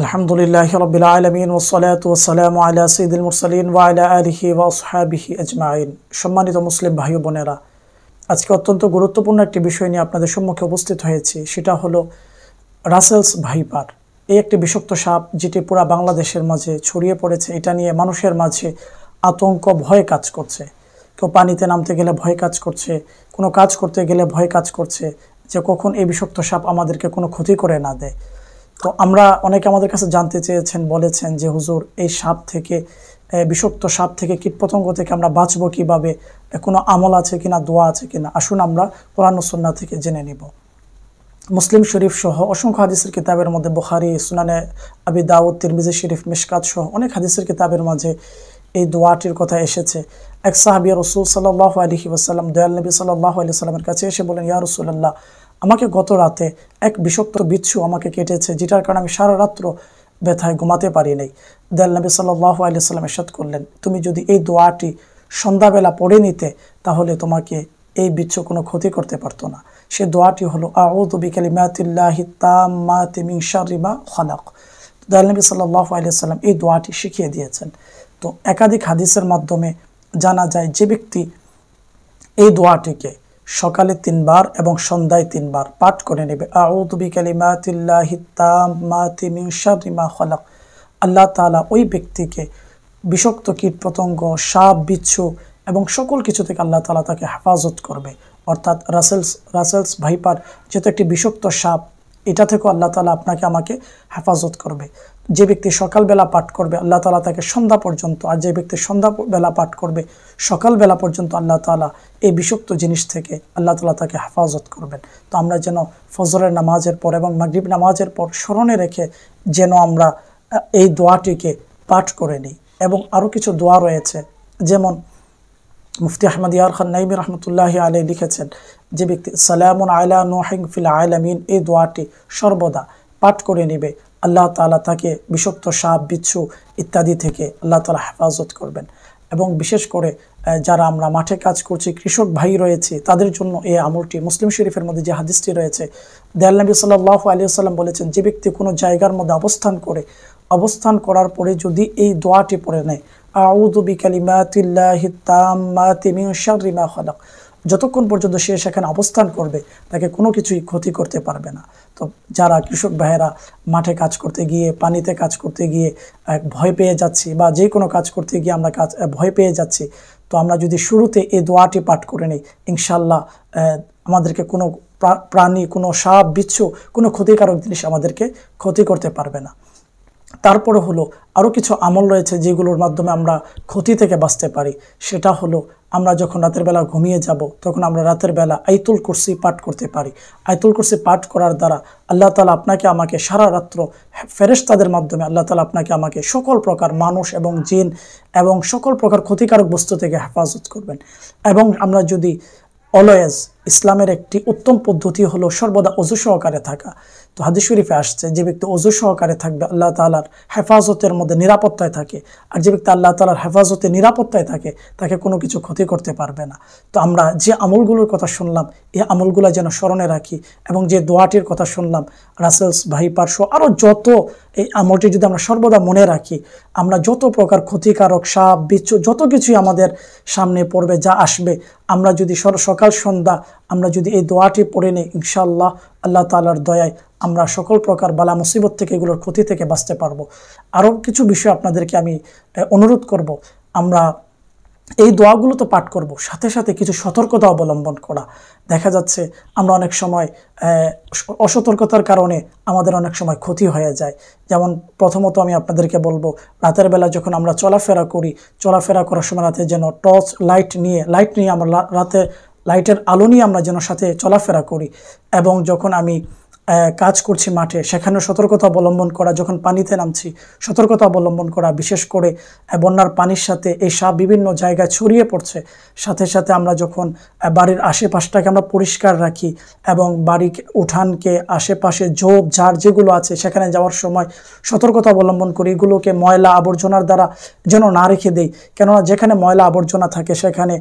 আলহামদুলিল্লাহি রাব্বিল আলামিন ওয়াসসালাতু ওয়াসসালামু আলা সাইয়্যিদিল মুরসালিন ওয়া আলা আলিহি ওয়া আসহাবিহি আজমাইন। সম্মানিত মুসলিম ভাই ও বোনেরা, আজকে অত্যন্ত গুরুত্বপূর্ণ একটি বিষয় নিয়ে আপনাদের সম্মুখে উপস্থিত হয়েছি। সেটা হলো রাসেলস ভাইপার। এই একটি বিষাক্ত সাপ যেটি পুরা বাংলাদেশের মাঝে ছড়িয়ে পড়েছে। এটা নিয়ে মানুষের মাঝে আতঙ্ক, ভয় কাজ করছে। কেউ পানিতে নামতে গেলে ভয় কাজ করছে, কোনো কাজ করতে গেলে ভয় কাজ করছে যে কখন এই বিষাক্ত সাপ আমাদেরকে কোনো ক্ষতি করে না দেয়। তো আমরা অনেকে আমাদের কাছে জানতে চেয়েছেন, বলেছেন যে হুজুর, এই সাপ থেকে, বিষাক্ত সাপ থেকে, কীটপতঙ্গ থেকে আমরা বাঁচবো কীভাবে? কোনো আমল আছে কিনা, দোয়া আছে কিনা? আসুন আমরা কোরআন ও সুন্নাহ থেকে জেনে নিব। মুসলিম শরীফ সহ অসংখ্য হাদিসের কিতাবের মধ্যে, বুখারী, সুনানে আবি দাউদ, তিরমিজি শরীফ, মিশকাত সহ অনেক হাদিসের কিতাবের মাঝে এই দোয়াটির কথা এসেছে। এক সাহাবী রাসূল সাল্লাল্লাহু আলাইহি ওয়াসাল্লাম, দয়াল নবী সাল্লাল্লাহু আলাইহি ওয়াসাল্লামের কাছে এসে বলেন, ইয়া রাসূলুল্লাহ, আমাকে গত রাতে এক বিষাক্ত বিচ্ছু আমাকে কেটেছে, যেটার কারণে আমি সারা রাত্র ব্যথায় ঘুমাতে পারি নাই। দয়াল নবী সাল্লাল্লাহু আলাইহি ওয়াসাল্লাম ইরশাদ করলেন, তুমি যদি এই দোয়াটি সন্ধ্যাবেলা পড়ে নিতে, তাহলে তোমাকে এই বিচ্ছু কোনো ক্ষতি করতে পারতো না। সে দোয়াটি হলো আউযু বিকালিমাতিল্লাহি তাম্মাতি মিন শাররি মা খালাক। দয়াল নবী সাল্লাল্লাহু আলাইহি ওয়াসাল্লাম এই দোয়াটি শিখিয়ে দিয়েছেন। তো একাধিক হাদিসের মাধ্যমে জানা যায়, যে ব্যক্তি এই দোয়াটিকে সকালে 3 বার এবং সন্ধ্যায় 3 বার পাঠ করে নেবে, আউযু বিকালিমাতিল্লাহি তাম্মাতি মিন শাররি মা খালাক, আল্লাহ তাআলা ওই ব্যক্তিকে বিষাক্ত কীটপতঙ্গ, সাপ, বিচ্ছু এবং সকল কিছু থেকে আল্লাহ তাআলা তাকে হেফাজত করবে। অর্থাৎ রাসেলস ভাইপার যেহেতু একটি বিষাক্ত সাপ, এটা থেকেও আল্লাহ তাআলা আপনাকে আমাকে হেফাজত করবে। যে ব্যক্তি সকালবেলা পাঠ করবে, আল্লাহ তাআলা তাকে সন্ধ্যা পর্যন্ত, আর যে ব্যক্তি সন্ধ্যাবেলা পাঠ করবে সকালবেলা পর্যন্ত, আল্লাহ তাআলা এই বিষাক্ত জিনিস থেকে আল্লাহ তাআলা তাকে হেফাজত করবেন। তো আমরা যেন ফজরের নামাজের পর এবং মাগরিব নামাজের পর স্মরণে রেখে যেন আমরা এই দোয়াটিকে পাঠ করে নিই। এবং আরও কিছু দোয়া রয়েছে, যেমন মুফতি আহমদ ইয়ার খান নাইমি রহমতুল্লাহি আলাইহি লিখেছেন, যে ব্যক্তি সালামুন আলা নূহিন ফিল আলামিন এই দোয়াটি সর্বদা পাঠ করে নেবে, আল্লাহ তাআলা তাকে বিষাক্ত সাপ, বিচ্ছু ইত্যাদি থেকে আল্লাহ তাআলা হেফাজত করবেন। এবং বিশেষ করে যারা আমরা মাঠে কাজ করছি, কৃষক ভাই রয়েছে, তাদের জন্য এই আমলটি, মুসলিম শরীফের মধ্যে যে হাদিসটি রয়েছে, দয়াল নবী সাল্লাল্লাহু আলাইহি ওয়াসাল্লাম বলেছেন, যে ব্যক্তি কোনো জায়গার মধ্যে অবস্থান করার পরে যদি এই দোয়াটি পড়ে নেয়, আউযু বিকালিমাতিল্লাহি তাম্মাতি মিন শাররি মা খালাক, যতক্ষণ পর্যন্ত সে সেখানে অবস্থান করবে তাকে কোনো কিছুই ক্ষতি করতে পারবে না। তো যারা কৃষক ভাইয়েরা মাঠে কাজ করতে গিয়ে, পানিতে কাজ করতে গিয়ে ভয় পেয়ে যাচ্ছি, বা যে কোনো কাজ করতে গিয়ে আমরা ভয় পেয়ে যাচ্ছি, তো আমরা যদি শুরুতে এই দোয়াটি পাঠ করে নিই, ইনশাআল্লাহ আমাদেরকে কোনো প্রাণী, কোনো সাপ, বিচ্ছু, কোনো ক্ষতিকারক জিনিস আমাদেরকে ক্ষতি করতে পারবে না। তারপরে হলো আরও কিছু আমল রয়েছে যেগুলোর মাধ্যমে আমরা ক্ষতি থেকে বাঁচতে পারি। সেটা হলো, আমরা যখন রাতের বেলা ঘুমিয়ে যাব, তখন আমরা রাতের বেলা আয়াতুল কুরসি পাঠ করতে পারি। আয়াতুল কুরসি পাঠ করার দ্বারা আল্লাহ তাআলা আপনাকে আমাকে সারা রাত্র ফেরেশতাদের মাধ্যমে আল্লাহ তাআলা আপনাকে আমাকে সকল প্রকার মানুষ এবং জিন এবং সকল প্রকার ক্ষতিকারক বস্তু থেকে হেফাজত করবেন। এবং আমরা যদি অলওয়েজ, ইসলামের একটি উত্তম পদ্ধতি হলো সর্বদা ওযু সহকারে থাকা। তো হাদিস শরীফে আসছে, যে ব্যক্তি ওযু সহকারে থাকবে আল্লাহ তাআলার হেফাজতের মধ্যে, নিরাপত্তায় থাকে। আর যে ব্যক্তি আল্লাহ তাআলার হেফাজতে, নিরাপত্তায় থাকে, তাকে কোনো কিছু ক্ষতি করতে পারবে না। তো আমরা যে আমলগুলোর কথা শুনলাম, এই আমলগুলো যেন স্মরণে রাখি, এবং যে দোয়াটির কথা শুনলাম রাসেলস ভাইপার সহ আরও যত, এই আমলটি যদি আমরা সর্বদা মনে রাখি, আমরা যত প্রকার ক্ষতিকারক সাপ, বিচ্ছু, যত কিছুই আমাদের সামনে পড়বে, যা আসবে, আমরা যদি সকাল সন্ধ্যা আমরা যদি এই দোয়াটি পড়ে নিই, ইনশাআল্লাহ আল্লাহ তাআলার দয়ায় আমরা সকল প্রকার বালা মুসিবত থেকে, এগুলোর ক্ষতি থেকে বাঁচতে পারবো। আরও কিছু বিষয় আপনাদেরকে আমি অনুরোধ করব, আমরা এই দোয়াগুলো তো পাঠ করব, সাথে সাথে কিছু সতর্কতা অবলম্বন করা। দেখা যাচ্ছে আমরা অনেক সময় অসতর্কতার কারণে আমাদের অনেক সময় ক্ষতি হয়ে যায়। যেমন প্রথমত আমি আপনাদেরকে বলবো, রাতের বেলা যখন আমরা চলাফেরা করার সময় রাতে যেন টর্চ লাইট নিয়ে আমরা রাতে লাইটের আলো নিয়ে আমরা যেন সাথে চলাফেরা করি। এবং যখন আমি কাজ করছি মাঠে, সেখানেও সতর্কতা অবলম্বন করা। যখন পানিতে নামছি, সতর্কতা অবলম্বন করা। বিশেষ করে বন্যার পানির সাথে এই সাপ বিভিন্ন জায়গায় ছড়িয়ে পড়ছে, সাথে সাথে আমরা যখন বাড়ির আশেপাশটাকে আমরা পরিষ্কার রাখি, এবং বাড়ির উঠানকে, আশেপাশে ঝোপঝাড় যেগুলো আছে সেখানে যাওয়ার সময় সতর্কতা অবলম্বন করি, এগুলোকে ময়লা আবর্জনার দ্বারা যেন না রেখে দেই। কেননা যেখানে ময়লা আবর্জনা থাকে সেখানে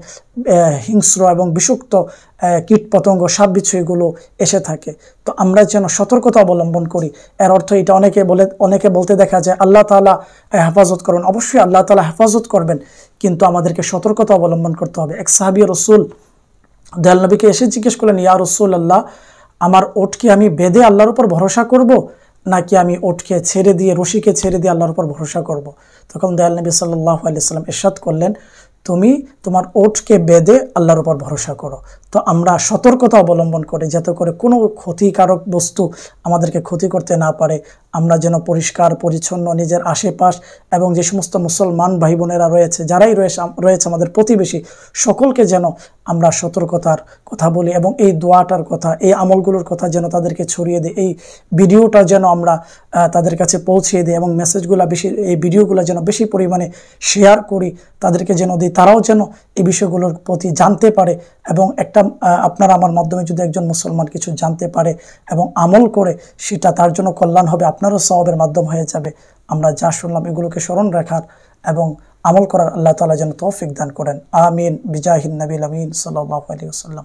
হিংস্র এবং বিষাক্ত কীট পতঙ্গ সাপ বিচ্ছু এগুলো এসে থাকে। তো আমরা যেন সতর্কতা অবলম্বন করি। এর অর্থ এটা অনেকে বলতে দেখা যায় আল্লাহ তাআলা হেফাজত করবেন। অবশ্যই আল্লাহ তাআলা হেফাজত করবেন, কিন্তু আমাদেরকে সতর্কতা অবলম্বন করতে হবে। এক সাহাবী রাসূল দয়াল নবীকে এসে জিজ্ঞেস করলেন, ইয়া রাসূলুল্লাহ, আমার ওটকে আমি বেঁধে আল্লাহর উপর ভরসা করব, নাকি আমি ওটকে ছেড়ে দিয়ে রশিকে ছেড়ে দিয়ে আল্লাহর উপর ভরসা করব? তখন দয়াল নবী সাল্লাল্লাহু আলাইহি ওয়াসাল্লাম ইরশাদ করলেন, তুমি তোমার ওটকে বেঁধে আল্লাহর উপর ভরসা করো। তো আমরা সতর্কতা অবলম্বন করি যাতে করে কোনো ক্ষতিকারক বস্তু আমাদেরকে ক্ষতি করতে না পারে। আমরা যেন পরিষ্কার পরিচ্ছন্ন নিজের আশেপাশ এবং যে সমস্ত মুসলমান ভাই বোনেরা রয়েছে, যারাই রয়েছে আমাদের প্রতিবেশী, সকলকে যেন আমরা সতর্কতার কথা বলি এবং এই দোয়াটার কথা, এই আমলগুলোর কথা যেন তাদেরকে ছড়িয়ে দিই। এই ভিডিওটা যেন আমরা তাদের কাছে পৌঁছিয়ে দিই এবং মেসেজগুলো বেশি, এই ভিডিওগুলো যেন বেশি পরিমাণে শেয়ার করি, তাদেরকে যেন দিই, তারাও যেন এই বিষয়গুলোর প্রতি জানতে পারে। এবং একটা আপনারা আমার মাধ্যমে যদি একজন মুসলমান কিছু জানতে পারে এবং আমল করে, সেটা তার জন্য কল্যাণ হবে, আপনারও সওয়াবের মাধ্যম হয়ে যাবে। আমরা যা শুনলাম এগুলোকে স্মরণ রাখার এবং আমল করার আল্লাহ তাআলা যেন তৌফিক দান করেন। আমিন বিজাহিন নবীল আমিন সাল্লাল্লাহু আলাইহি ওয়াসাল্লাম।